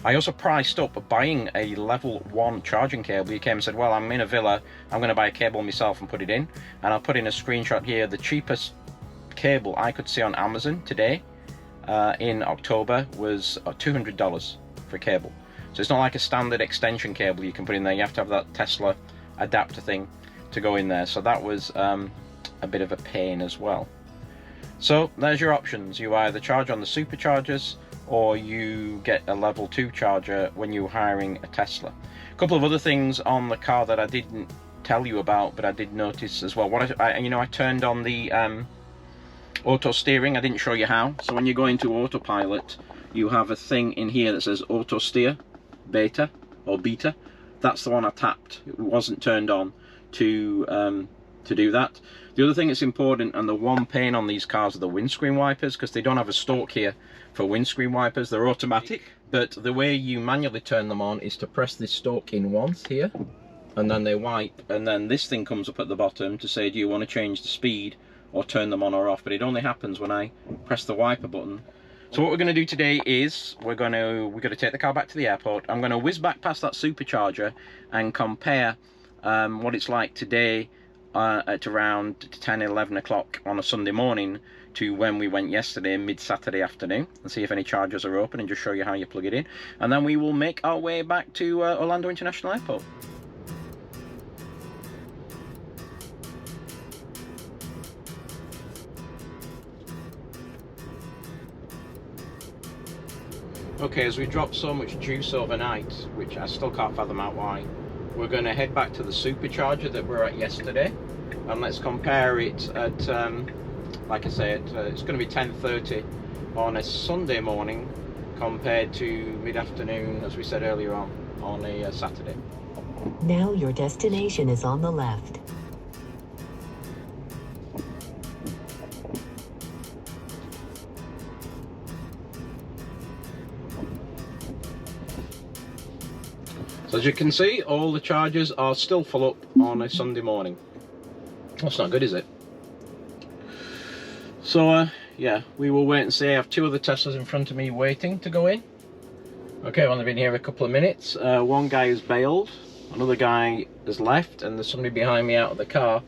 I also priced up buying a level 1 charging cable. He came and said, well, I'm in a villa, I'm going to buy a cable myself and put it in. And I'll put in a screenshot here. The cheapest cable I could see on Amazon today in October was $200 for a cable. So it's not like a standard extension cable you can put in there. You have to have that Tesla adapter thing to go in there. So that was a bit of a pain as well. So there's your options. You either charge on the superchargers, or you get a level 2 charger when you're hiring a Tesla. A couple of other things on the car that I didn't tell you about, but I did notice as well. I turned on the auto steering. I didn't show you how. So when you go into autopilot, you have a thing in here that says auto steer beta or beta. That's the one I tapped. It wasn't turned on to do that. The other thing that's important, and the one pain on these cars, are the windscreen wipers, because they don't have a stalk here for windscreen wipers. They're automatic, but the way you manually turn them on is to press this stalk in once here, and then they wipe, and then this thing comes up at the bottom to say, do you want to change the speed or turn them on or off? But it only happens when I press the wiper button. So what we're going to do today is we're going to take the car back to the airport. I'm going to whiz back past that supercharger and compare what it's like today at around 10, 11 o'clock on a Sunday morning to when we went yesterday, mid-Saturday afternoon, and see if any chargers are open and just show you how you plug it in. And then we will make our way back to Orlando International Airport. Okay, as we dropped so much juice overnight, which I still can't fathom out why, we're going to head back to the supercharger that we were at yesterday, and let's compare it at, like I said, it's going to be 10:30 on a Sunday morning compared to mid-afternoon, as we said earlier on a Saturday. Now your destination is on the left. So as you can see, all the chargers are still full up on a Sunday morning. That's not good, is it? So yeah, we will wait and see. I have two other Teslas in front of me waiting to go in. Okay, I've only been here a couple of minutes. One guy has bailed, another guy has left, and there's somebody behind me out of the car.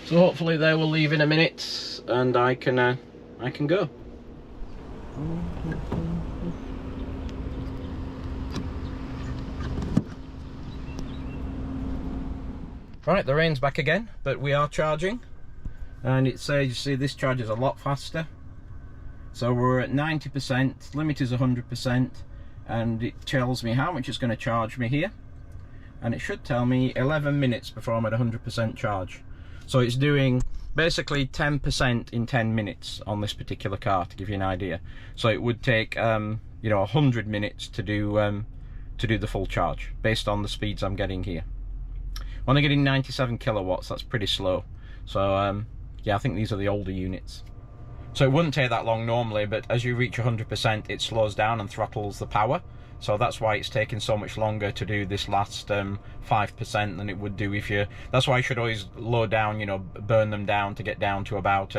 So hopefully they will leave in a minute and I can go. Right, the rain's back again, but we are charging, and it says, you see, this charge is a lot faster. So we're at 90%, limit is 100%, and it tells me how much it's going to charge me here, and it should tell me 11 minutes before I'm at 100% charge. So it's doing basically 10% in 10 minutes on this particular car, to give you an idea. So it would take you know, 100 minutes to do the full charge based on the speeds I'm getting here. When I'm getting 97 kilowatts, that's pretty slow. So yeah, I think these are the older units. So it wouldn't take that long normally, but as you reach 100%, it slows down and throttles the power. So that's why it's taking so much longer to do this last 5% than it would do if you... That's why you should always load down, you know, burn them down to get down to about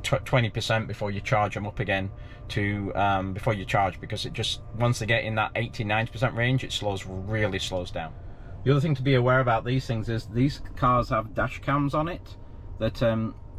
20% before you charge them up again to before you charge, because it just, once they get in that 80-90% range, it really slows down. The other thing to be aware about these things is these cars have dash cams on it that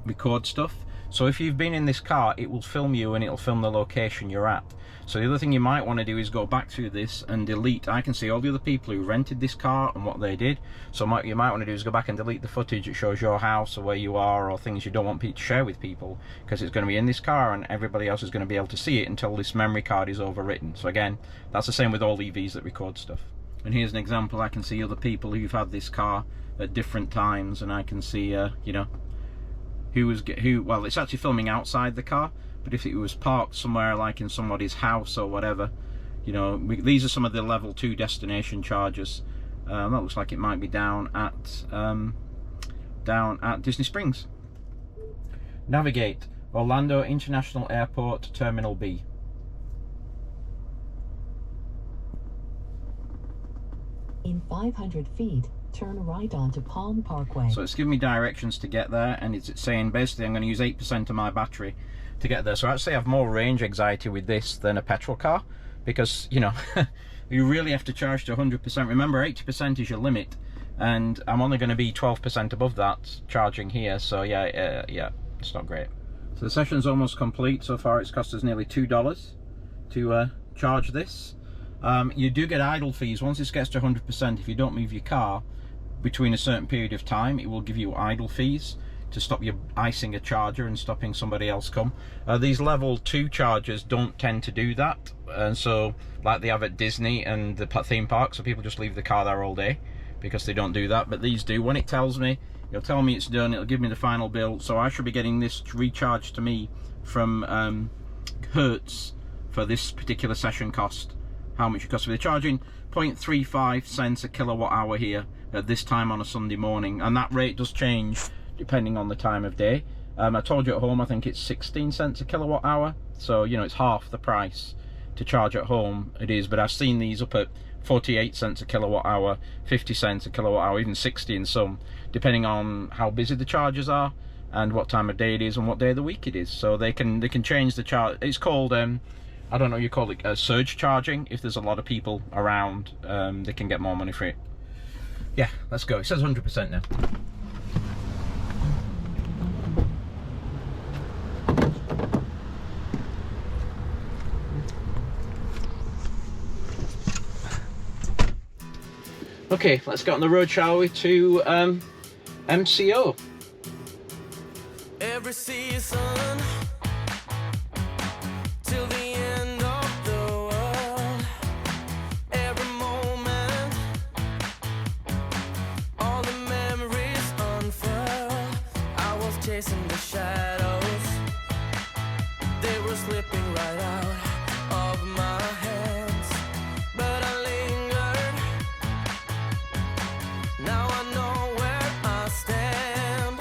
record stuff. So if you've been in this car, it will film you and it'll film the location you're at. So the other thing you might want to do is go back through this and delete. I can see all the other people who rented this car and what they did. So what you might want to do is go back and delete the footage that shows your house or where you are, or things you don't want people to share with people, because it's going to be in this car and everybody else is going to be able to see it until this memory card is overwritten. So again, that's the same with all EVs that record stuff. And here's an example. I can see other people who've had this car at different times, and I can see you know, well, it's actually filming outside the car, but if it was parked somewhere like in somebody's house or whatever, you know, these are some of the level 2 destination chargers. That looks like it might be down at Disney Springs. Navigate Orlando International Airport Terminal B. In 500 feet, turn right onto Palm Parkway. So it's giving me directions to get there, and it's saying basically I'm going to use 8% of my battery to get there. So I actually have more range anxiety with this than a petrol car, because, you know, you really have to charge to 100%. Remember, 80% is your limit, and I'm only going to be 12% above that charging here. So yeah, yeah, it's not great. So the session's almost complete. So far it's cost us nearly $2 to charge this. You do get idle fees once this gets to 100%. If you don't move your car between a certain period of time, it will give you idle fees to stop you icing a charger and stopping somebody else come. These level 2 chargers don't tend to do that, and so like they have at Disney and the theme park, so people just leave the car there all day because they don't do that. But these do. When it tells me, it'll tell me it's done, it'll give me the final bill, so I should be getting this recharged to me from Hertz for this particular session cost. How much it costs me. They're charging 0.35 cents a kilowatt hour here at this time on a Sunday morning, and that rate does change depending on the time of day. I told you at home I think it's 16 cents a kilowatt hour, so you know it's half the price to charge at home it is, but I've seen these up at 48 cents a kilowatt hour, 50 cents a kilowatt hour, even 60 in some, depending on how busy the chargers are and what time of day it is and what day of the week it is. So they can change the charge. It's called I don't know, you call it surge charging. If there's a lot of people around, they can get more money for it. Yeah, let's go. It says 100% now. Okay, let's get on the road, shall we, to MCO. Every season till the end of the world, every moment, all the memories unfurl. I was chasing the shadows, they were slipping right out of my hands, but I lingered. Now I know where I stand.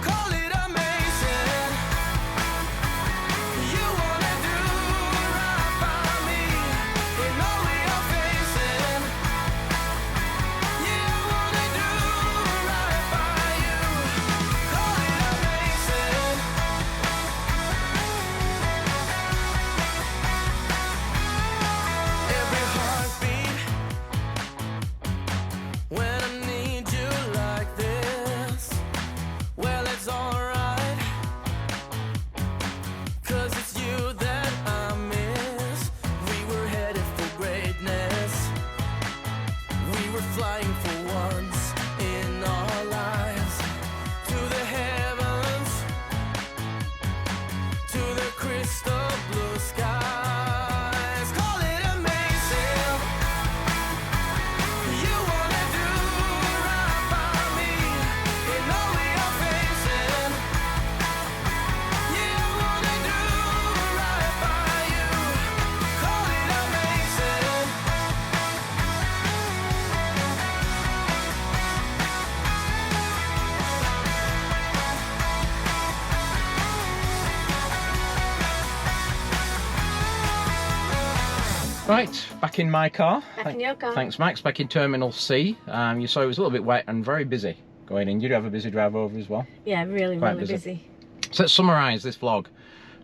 Call it amazing. You wanna do right by me in all we are facing. Yeah, I wanna do right by you. Call it amazing. Every heartbeat when I need you like this, well, it's alright, 'cause it's you that I miss. We were headed for greatness, we were flying for once in our lives, to the heavens, to the crystal blue skies. Call it amazing. You wanna do right by me in all we are facing. Yeah, I wanna do right by you. Call it amazing. Right, back in my car. Back in your car. Thanks, Max. Back in Terminal C. You saw it was a little bit wet and very busy going in. Did you have a busy drive over as well? Yeah, really, Quite really busy. busy. So let's summarise this vlog.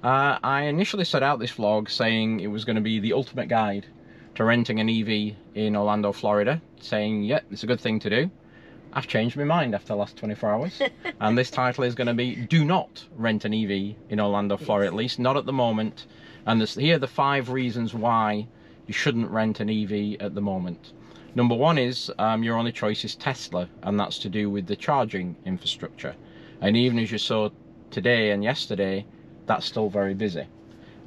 I initially set out this vlog saying it was going to be the ultimate guide to renting an EV in Orlando, Florida, saying, yeah, it's a good thing to do. I've changed my mind after the last 24 hours. And this title is going to be, do not rent an EV in Orlando, Florida, at least not at the moment. And here are the 5 reasons why you shouldn't rent an EV at the moment. Number 1 is your only choice is Tesla, and that's to do with the charging infrastructure. And even as you saw today and yesterday, that's still very busy.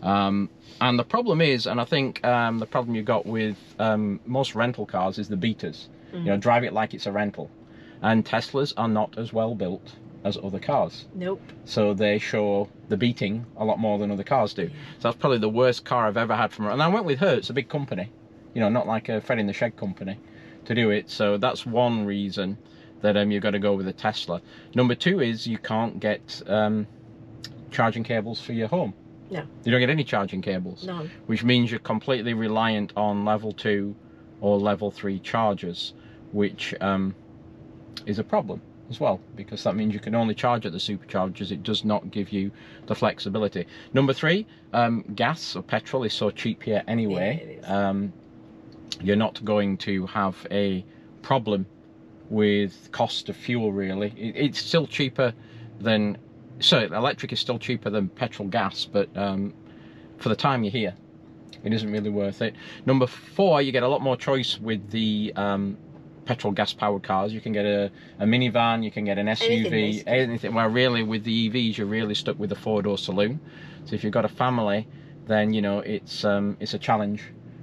And the problem is, and I think the problem you got with most rental cars is the beaters. You know, drive it like it's a rental. And Teslas are not as well built as other cars. Nope. So they show the beating a lot more than other cars do. So that's probably the worst car I've ever had from, and I went with Hertz, a big company, you know, not like a Fred in the Shed company, to do it. So that's one reason that you've got to go with a Tesla. Number 2 is you can't get charging cables for your home. No. You don't get any charging cables. No. Which means you're completely reliant on level 2 or level 3 chargers, which is a problem. as well, because that means you can only charge at the superchargers. It does not give you the flexibility. Number 3, gas or petrol is so cheap here anyway. Yeah, it is. You're not going to have a problem with cost of fuel, really. It's still cheaper than, so electric is still cheaper than petrol gas, but for the time you're here, it isn't really worth it. Number 4, you get a lot more choice with the petrol gas powered cars. You can get a minivan, you can get an SUV, anything. Well, really with the EVs, you're really stuck with the 4-door saloon. So if you've got a family, then you know it's a challenge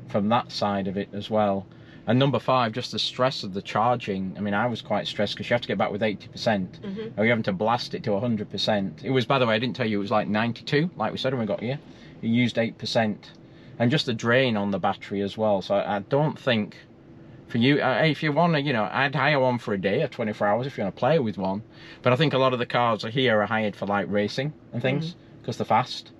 from that side of it as well. And number 5, just the stress of the charging. I mean, I was quite stressed because you have to get back with 80%, or you're having to blast it to 100%. It was, by the way, I didn't tell you, it was like 92, like we said when we got here. You used 8%, and just the drain on the battery as well. So I don't think, for you, if you want to, you know, I'd hire one for a day or 24 hours if you want to play with one. But I think a lot of the cars here are hired for like racing and things because they're fast.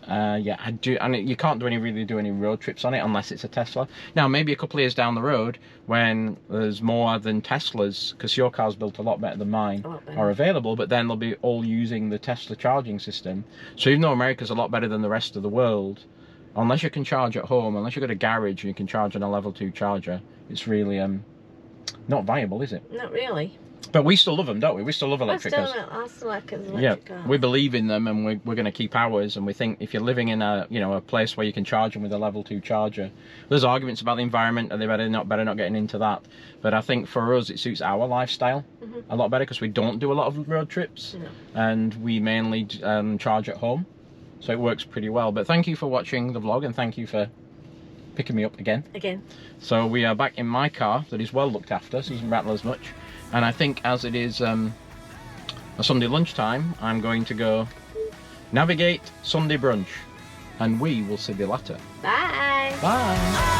Yeah, I do, and you can't really do any road trips on it unless it's a Tesla. Now, maybe a couple of years down the road, when there's more than Teslas, because your car's built a lot better than mine, are available, but then they'll be all using the Tesla charging system. So even though America's a lot better than the rest of the world, unless you can charge at home, unless you've got a garage and you can charge on a level 2 charger, it's really not viable, is it? Not really. But we still love them, don't we? We still love electric cars. I still like electric cars. We believe in them, and we're going to keep ours. And we think if you're living in a place where you can charge them with a level 2 charger, there's arguments about the environment, and they better not getting into that. But I think for us, it suits our lifestyle a lot better because we don't do a lot of road trips, and we mainly charge at home, so it works pretty well. But thank you for watching the vlog, and thank you for picking me up again. So we are back in my car that is well looked after, so it doesn't rattle as much. And I think as it is a Sunday lunchtime, I'm going to go navigate Sunday brunch, and we will see you later. Bye. Bye.